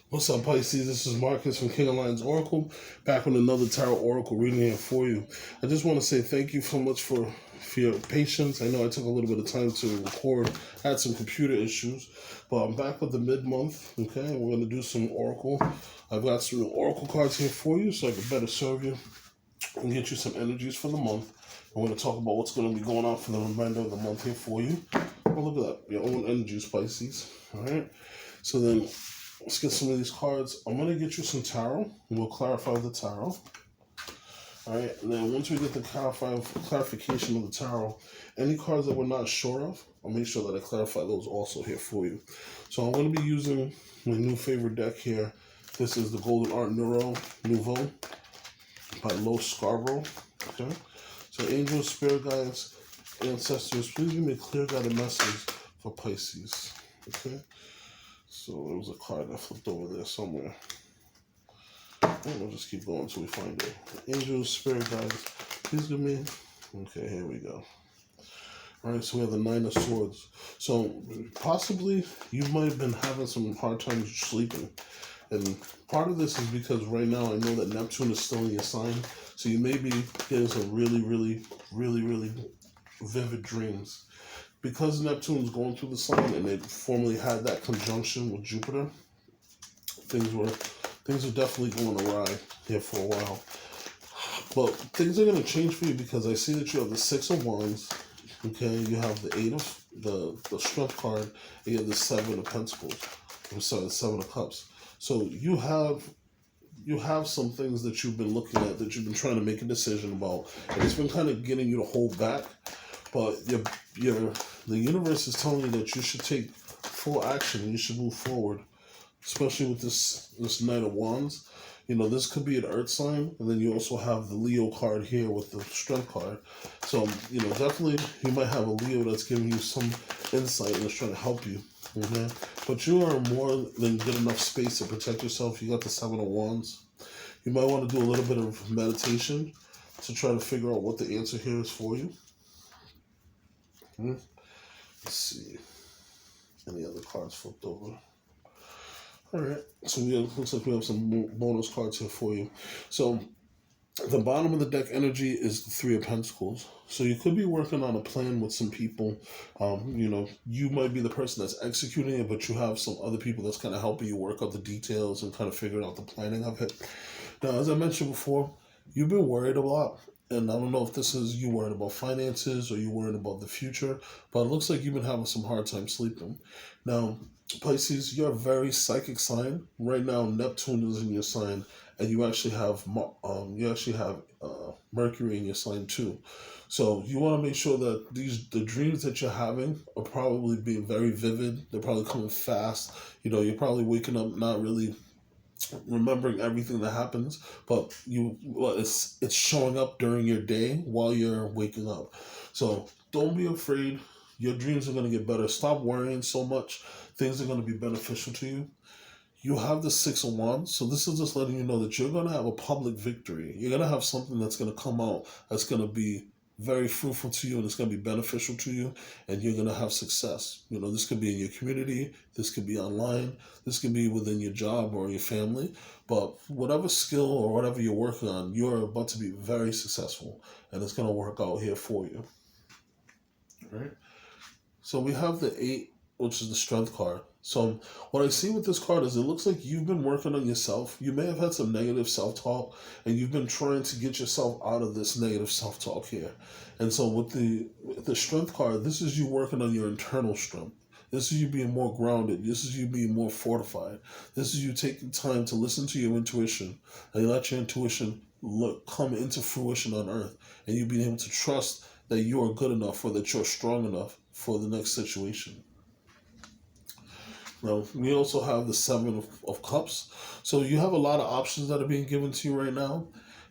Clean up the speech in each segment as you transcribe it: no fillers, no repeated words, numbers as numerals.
What's up, Pisces? This is Marcus from King of Lions Oracle, back with another Tarot Oracle reading here for you. I just want to say thank you so much for your patience. I know I took a little bit of time to record. I had some computer issues, but I'm back with the mid-month, okay? We're going to do some Oracle. I've got some Oracle cards here for you so I can better serve you and get you some energies for the month. I'm going to talk about what's going to be going on for the remainder of the month here for you. Oh, look at that. Your own energies, Pisces. All right? So then, let's get some of these cards. I'm going to get you some tarot, and we'll clarify the tarot. All right, and then once we get the clarification of the tarot, any cards that we're not sure of, I'll make sure that I clarify those also here for you. So I'm going to be using my new favorite deck here. This is the Golden Art Nouveau by Lo Scarborough. Okay, so angels, spirit guides, ancestors, please give me a clear guided message for Pisces. Okay. So there was a card that flipped over there somewhere. And we'll just keep going until we find it. Angels, spirit guides, please give me. Okay, here we go. All right, so we have the Nine of Swords. So possibly you might have been having some hard times sleeping. And part of this is because right now I know that Neptune is still in your sign. So you may be getting some really vivid dreams. Because Neptune's going through the sign and it formerly had that conjunction with Jupiter, things are definitely going awry here for a while. But things are going to change for you because I see that you have the Six of Wands, okay, you have the Eight of the Strength card, and you have the Seven of Pentacles. I'm sorry, the Seven of Cups. So you have some things that you've been looking at, that you've been trying to make a decision about, and it's been kind of getting you to hold back. But the universe is telling you that you should take full action and you should move forward, especially with this Knight of Wands. You know, this could be an earth sign, and then you also have the Leo card here with the Strength card. So, you know, definitely you might have a Leo that's giving you some insight and is trying to help you. Okay? But you are more than good enough space to protect yourself. You got the Seven of Wands. You might want to do a little bit of meditation to try to figure out what the answer here is for you. Let's see. Any other cards flipped over? Alright, so looks like we have some bonus cards here for you. So, the bottom of the deck energy is the Three of Pentacles. So you could be working on a plan with some people. You know, you might be the person that's executing it, but you have some other people that's kind of helping you work out the details and kind of figure out the planning of it. Now, as I mentioned before, you've been worried a lot. And I don't know if this is you worried about finances or you worried about the future, but it looks like you've been having some hard time sleeping. Now, Pisces, you're a very psychic sign. Right now, Neptune is in your sign, and you actually have Mercury in your sign too. So you want to make sure that the dreams that you're having are probably being very vivid. They're probably coming fast. You know, you're probably waking up not really remembering everything that happens, but it's showing up during your day while you're waking up. So don't be afraid. Your dreams are going to get better. Stop worrying so much. Things are going to be beneficial to you. You have the Six of Wands, so this is just letting you know that you're going to have a public victory. You're going to have something that's going to come out that's going to be very fruitful to you, and it's going to be beneficial to you, and you're going to have success. You know, this could be in your community, this could be online, this could be within your job or your family, but whatever skill or whatever you're working on, you're about to be very successful, and it's going to work out here for you. All right? So we have the Eight, which is the Strength card. So what I see with this card is it looks like you've been working on yourself. You may have had some negative self-talk, and you've been trying to get yourself out of this negative self-talk here. And so with the Strength card, this is you working on your internal strength. This is you being more grounded. This is you being more fortified. This is you taking time to listen to your intuition and let your intuition come into fruition on earth, and you being able to trust that you are good enough or that you're strong enough for the next situation. Now, we also have the Seven of Cups. So you have a lot of options that are being given to you right now.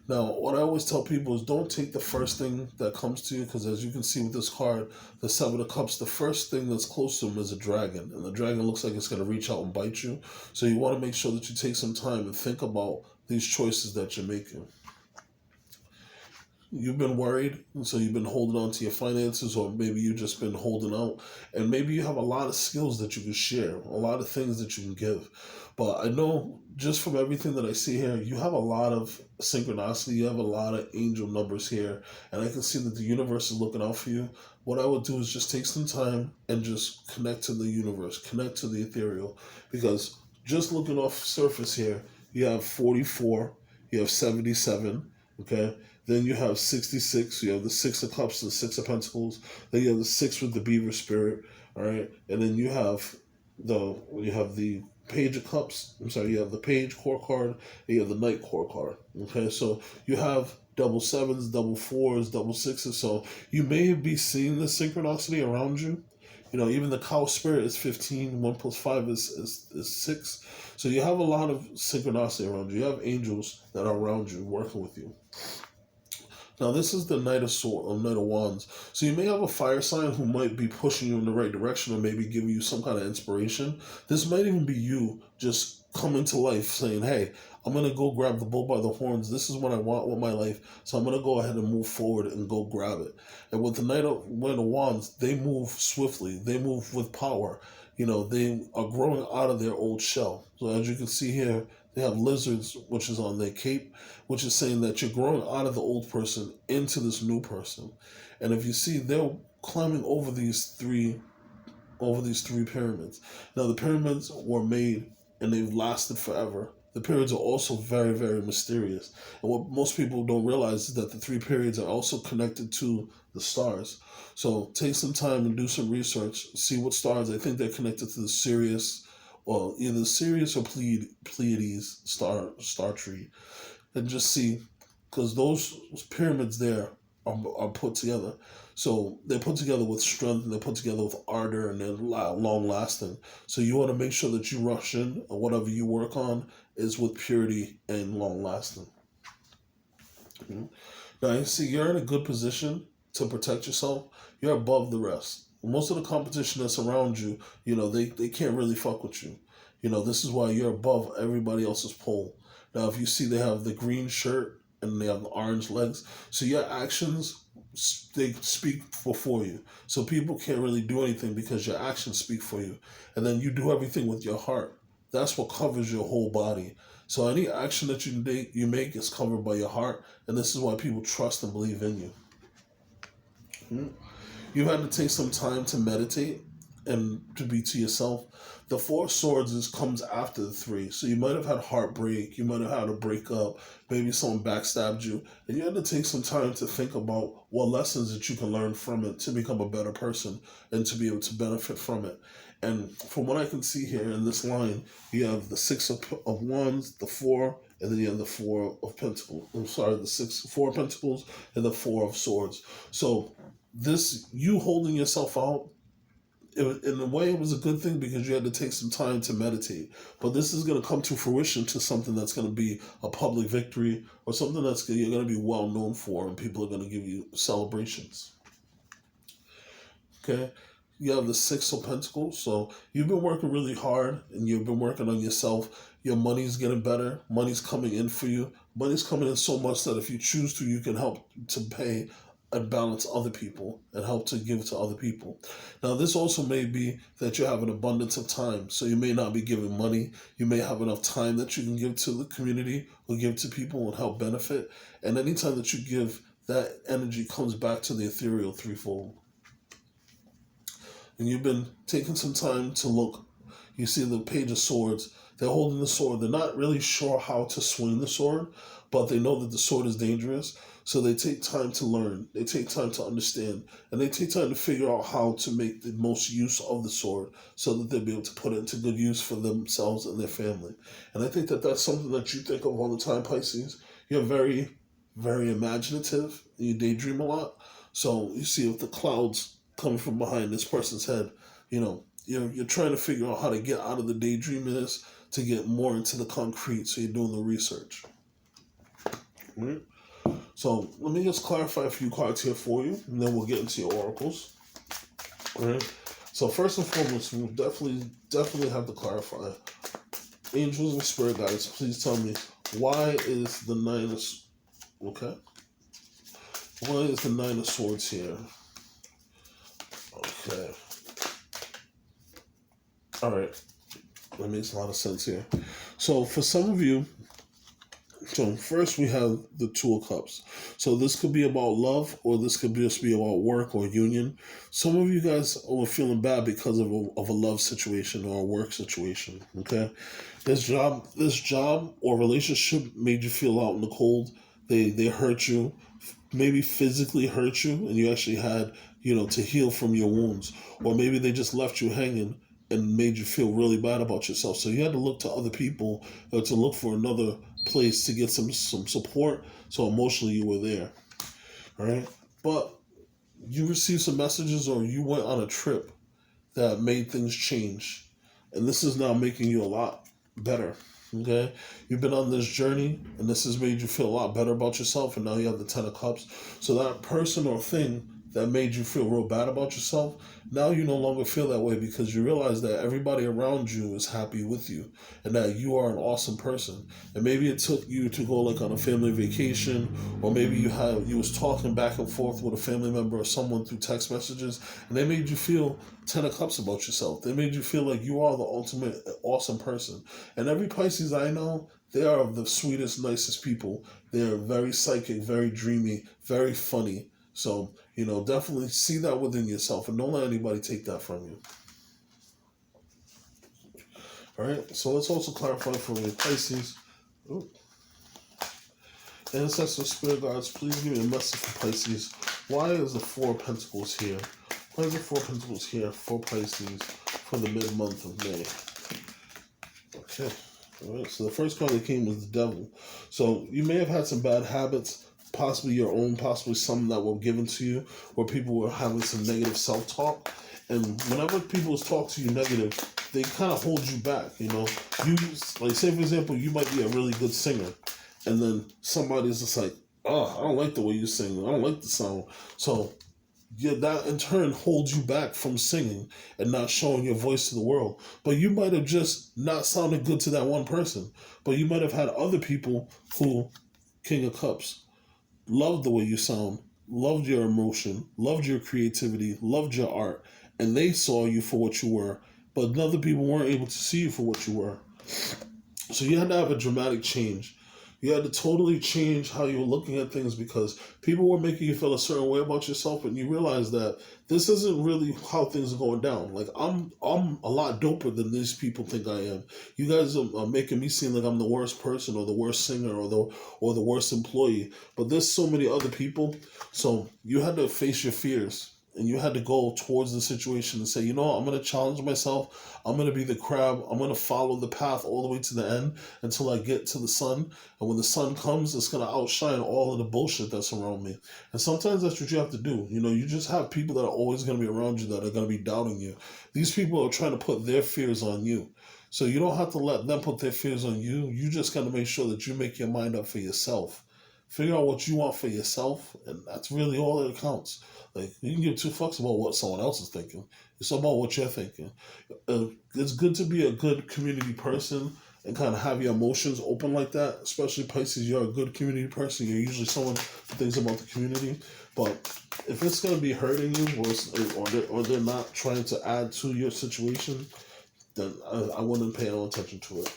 Now, what I always tell people is don't take the first thing that comes to you, because as you can see with this card, the Seven of Cups, the first thing that's close to them is a dragon. And the dragon looks like it's going to reach out and bite you. So you want to make sure that you take some time and think about these choices that you're making. you've been worried, and so you've been holding on to your finances, or maybe you've just been holding out, and maybe you have a lot of skills that you can share, a lot of things that you can give. But I know just from everything that I see here, you have a lot of synchronicity, you have a lot of angel numbers here, and I can see that the universe is looking out for you. What I would do is just take some time and just connect to the universe, connect to the ethereal, because just looking off surface here, you have 44, you have 77, okay? Then you have 66, you have the Six of Cups, the Six of Pentacles, then you have the Six with the Beaver Spirit, all right? And then you have the Page of Cups, you have the Page core card, and you have the Knight core card, okay? So you have double sevens, double fours, double sixes, so you may be seeing the synchronicity around you. You know, even the Cow Spirit is 15, 1 plus 5 is 6. So you have a lot of synchronicity around you. You have angels that are around you, working with you. Now, this is the Knight of Wands. So you may have a fire sign who might be pushing you in the right direction, or maybe giving you some kind of inspiration. This might even be you just coming to life saying, hey, I'm going to go grab the bull by the horns. This is what I want with my life. So I'm going to go ahead and move forward and go grab it. And with the Knight of Wands, they move swiftly. They move with power. You know, they are growing out of their old shell. So as you can see here, they have lizards, which is on their cape, which is saying that you're growing out of the old person into this new person. And if you see, they're climbing over these three pyramids. Now, the pyramids were made and they've lasted forever. The periods are also very, very mysterious. And what most people don't realize is that the 3 periods are also connected to the stars. So take some time and do some research. See what stars. I think they're connected to the Sirius, or either Sirius or Pleiades star tree. And just see, because those pyramids there are put together. So they're put together with strength, and they're put together with ardor, and they're long lasting. So you want to make sure that you rush in, or whatever you work on is with purity and long lasting. Now you see, you're in a good position to protect yourself. You're above the rest. Most of the competition that's around you, they can't really fuck with you. This is why you're above everybody else's pole. Now, if you see, they have the green shirt and they have the orange legs. So your actions, they speak for you. So people can't really do anything because your actions speak for you. And then you do everything with your heart. That's what covers your whole body. So any action that you make is covered by your heart. And this is why people trust and believe in you. You've had to take some time to meditate and to be to yourself. The 4 of Swords comes after the 3. So you might have had heartbreak. You might have had a breakup. Maybe someone backstabbed you. And you had to take some time to think about what lessons that you can learn from it to become a better person and to be able to benefit from it. And from what I can see here in this line, you have the 6 of Wands, the 4, and then you have the 4 of Pentacles. The 4 of Pentacles and the 4 of Swords. So this, you holding yourself out, in a way, it was a good thing because you had to take some time to meditate. But this is going to come to fruition to something that's going to be a public victory, or something that's you're going to be well known for, and people are going to give you celebrations. Okay? You have the 6 of Pentacles. So you've been working really hard, and you've been working on yourself. Your money's getting better. Money's coming in for you. Money's coming in so much that if you choose to, you can help to pay and balance other people and help to give to other people. Now, this also may be that you have an abundance of time. So you may not be giving money. You may have enough time that you can give to the community or give to people and help benefit. And anytime that you give, that energy comes back to the ethereal threefold. And you've been taking some time to look. You see the Page of Swords. They're holding the sword. They're not really sure how to swing the sword, but they know that the sword is dangerous. So they take time to learn. They take time to understand. And they take time to figure out how to make the most use of the sword so that they'll be able to put it into good use for themselves and their family. And I think that that's something that you think of all the time, Pisces. You're very, very imaginative. You daydream a lot. So you see with the clouds coming from behind this person's head, you're trying to figure out how to get out of the daydreaminess to get more into the concrete. So you're doing the research. Right? So let me just clarify a few cards here for you, and then we'll get into your oracles. All right. So first and foremost, we'll definitely have to clarify. Angels and spirit guides, please tell me, why is the 9 of... Okay. Why is the Nine of Swords here? Okay. All right. That makes a lot of sense here. So for some of you, so first we have the Two of Cups. So this could be about love, or this could just be about work or union. Some of you guys are feeling bad because of a love situation or a work situation. Okay, this job or relationship made you feel out in the cold. They hurt you, maybe physically hurt you, and you actually had to heal from your wounds, or maybe they just left you hanging and made you feel really bad about yourself. So you had to look to other people or to look for another place to get some support. So emotionally you were there. All right. But you received some messages or you went on a trip that made things change. And this is now making you a lot better. Okay? You've been on this journey and this has made you feel a lot better about yourself. And now you have the Ten of Cups. So that person or thing that made you feel real bad about yourself, now you no longer feel that way because you realize that everybody around you is happy with you and that you are an awesome person. And maybe it took you to go like on a family vacation, or maybe you was talking back and forth with a family member or someone through text messages, and they made you feel Ten of Cups about yourself. They made you feel like you are the ultimate awesome person. And every Pisces I know, they are the sweetest, nicest people. They are very psychic, very dreamy, very funny. So, definitely see that within yourself and don't let anybody take that from you. All right, so let's also clarify for me, Pisces. Ooh. Ancestors, spirit guides, please give me a message for Pisces. Why is the Four of Pentacles here? Why is the Four of Pentacles here for Pisces for the mid-month of May? Okay, all right, so the first card that came was the Devil. So you may have had some bad habits, possibly your own, possibly some that were given to you, where people were having some negative self-talk. And whenever people talk to you negative, they kind of hold you back, You, like, say, for example, you might be a really good singer, and then somebody's just like, oh, I don't like the way you sing. I don't like the sound. So that in turn holds you back from singing and not showing your voice to the world. But you might have just not sounded good to that one person. But you might have had other people who, King of Cups, loved the way you sound, loved your emotion, loved your creativity, loved your art, and they saw you for what you were, but other people weren't able to see you for what you were. So you had to have a dramatic change. You had to totally change how you were looking at things because people were making you feel a certain way about yourself, and you realize that this isn't really how things are going down. Like, I'm a lot doper than these people think I am. You guys are making me seem like I'm the worst person or the worst singer or the worst employee. But there's so many other people. So you had to face your fears. And you had to go towards the situation and say, I'm going to challenge myself. I'm going to be the crab. I'm going to follow the path all the way to the end until I get to the sun. And when the sun comes, it's going to outshine all of the bullshit that's around me. And sometimes that's what you have to do. You just have people that are always going to be around you that are going to be doubting you. These people are trying to put their fears on you. So you don't have to let them put their fears on you. You just got to make sure that you make your mind up for yourself. Figure out what you want for yourself, and that's really all that counts. Like, you can give two fucks about what someone else is thinking. It's about what you're thinking. It's good to be a good community person and kind of have your emotions open like that. Especially Pisces, you're a good community person. You're usually someone who thinks about the community. But if it's going to be hurting you or they're not trying to add to your situation, then I wouldn't pay no attention to it.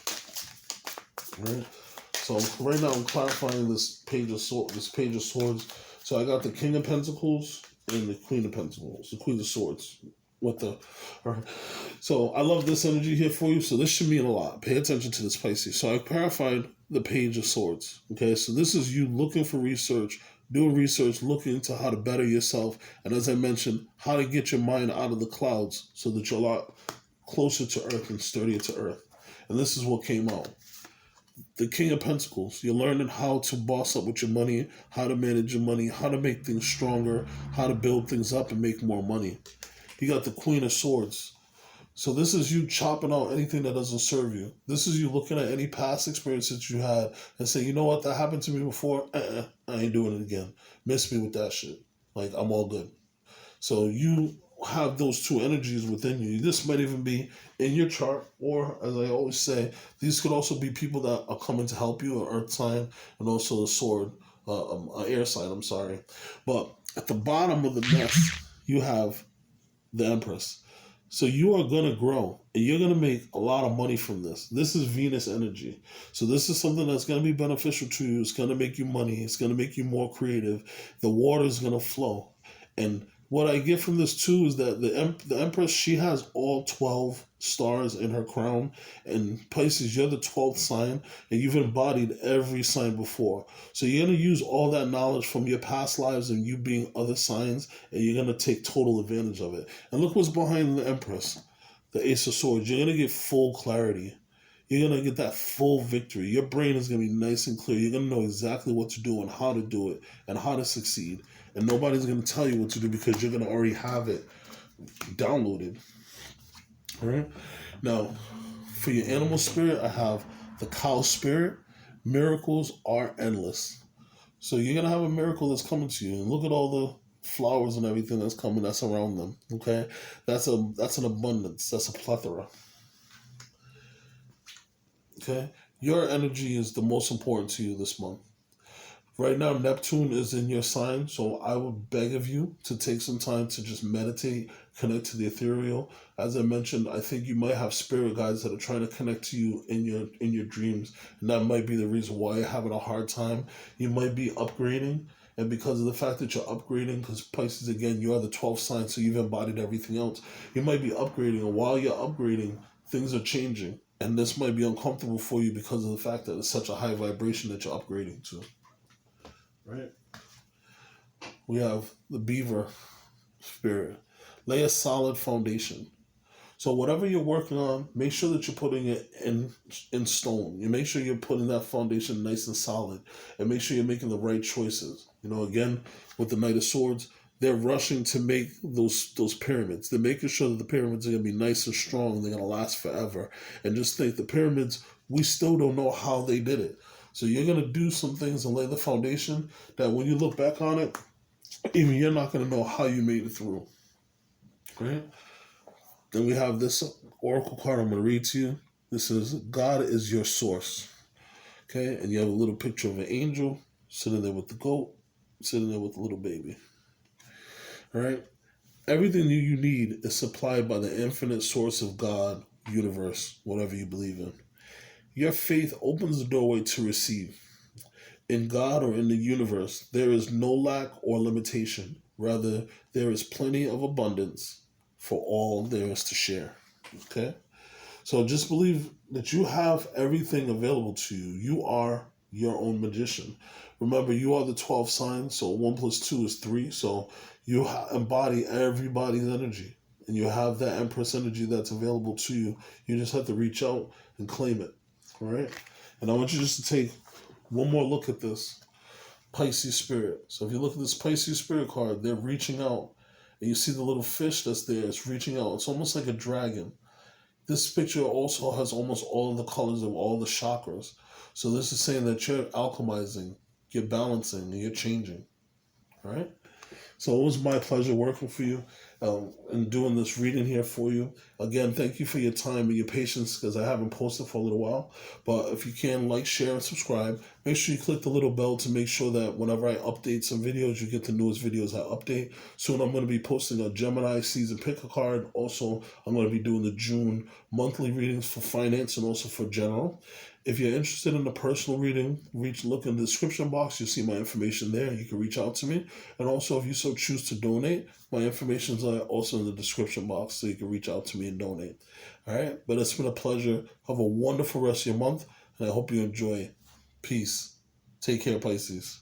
Right? So right now I'm clarifying this page of swords. So I got the King of Pentacles and the Queen of Pentacles, the Queen of Swords. All right. So I love this energy here for you. So this should mean a lot. Pay attention to this, Pisces. So I clarified the Page of Swords. Okay, so this is you looking for research, doing research, looking into how to better yourself, and as I mentioned, how to get your mind out of the clouds so that you're a lot closer to Earth and sturdier to Earth. And this is what came out. The King of Pentacles, you're learning how to boss up with your money, how to manage your money, how to make things stronger, how to build things up and make more money. You got the Queen of Swords. So this is you chopping out anything that doesn't serve you. This is you looking at any past experiences you had and saying, you know what, that happened to me before. I ain't doing it again. Miss me with that shit. Like, I'm all good. So you have those two energies within you. This might even be in your chart, or as I always say, these could also be people that are coming to help you, an earth sign, and also a sword an air sign, I'm sorry. But at the bottom of the nest, you have the Empress. So you are going to grow and you're going to make a lot of money from this. This is Venus energy. So this is something that's going to be beneficial to you. It's going to make you money. It's going to make you more creative. The water is going to flow. And what I get from this too is that the Empress, she has all 12 stars in her crown. And Pisces, you're the 12th sign and you've embodied every sign before. So you're going to use all that knowledge from your past lives and you being other signs, and you're going to take total advantage of it. And look what's behind the Empress, the Ace of Swords. You're going to get full clarity. You're going to get that full victory. Your brain is going to be nice and clear. You're going to know exactly what to do and how to do it and how to succeed. And nobody's going to tell you what to do because you're going to already have it downloaded. All right? Now, for your animal spirit, I have the cow spirit. Miracles are endless. So you're going to have a miracle that's coming to you. And look at all the flowers and everything that's coming that's around them. Okay? That's an abundance. That's a plethora. Okay? Your energy is the most important to you this month. Right now, Neptune is in your sign, so I would beg of you to take some time to just meditate, connect to the ethereal. As I mentioned, I think you might have spirit guides that are trying to connect to you in your dreams, and that might be the reason why you're having a hard time. You might be upgrading, and because of the fact that you're upgrading, because Pisces, again, you are the 12th sign, so you've embodied everything else. You might be upgrading, and while you're upgrading, things are changing, and this might be uncomfortable for you because of the fact that it's such a high vibration that you're upgrading to. Right? We have the beaver spirit. Lay a solid foundation. So whatever you're working on, make sure that you're putting it in stone. You make sure you're putting that foundation nice and solid, and make sure you're making the right choices. You know, again, with the Knight of Swords, they're rushing to make those pyramids. They're making sure that the pyramids are going to be nice and strong and they're going to last forever. And just think, the pyramids, we still don't know how they did it. So you're going to do some things and lay the foundation that when you look back on it, even you're not going to know how you made it through. Right? Then we have this oracle card I'm going to read to you. This is God is your source. Okay? And you have a little picture of an angel sitting there with the goat, sitting there with the little baby. All right? Everything you need is supplied by the infinite source of God, universe, whatever you believe in. Your faith opens the doorway to receive. In God or in the universe, there is no lack or limitation. Rather, there is plenty of abundance for all there is to share. Okay? So just believe that you have everything available to you. You are your own magician. Remember, you are the 12 signs, so 1 + 2 is 3. So you embody everybody's energy. And you have that Empress energy that's available to you. You just have to reach out and claim it. All right? And I want you just to take one more look at this Pisces spirit. So if you look at this Pisces spirit card, they're reaching out. And you see the little fish that's there. It's reaching out. It's almost like a dragon. This picture also has almost all of the colors of all the chakras. So this is saying that you're alchemizing, you're balancing, and you're changing. All right? So it was my pleasure working for you and doing this reading here for you. Again, thank you for your time and your patience because I haven't posted for a little while. But if you can, like, share, and subscribe. Make sure you click the little bell to make sure that whenever I update some videos, you get the newest videos I update. Soon I'm going to be posting a Gemini season pick a card. Also, I'm going to be doing the June monthly readings for finance and also for general. If you're interested in a personal reading, look in the description box. You'll see my information there. You can reach out to me. And also, if you so choose to donate, my information is also in the description box, so you can reach out to me and donate. All right? But it's been a pleasure. Have a wonderful rest of your month, and I hope you enjoy. Peace. Take care, Pisces.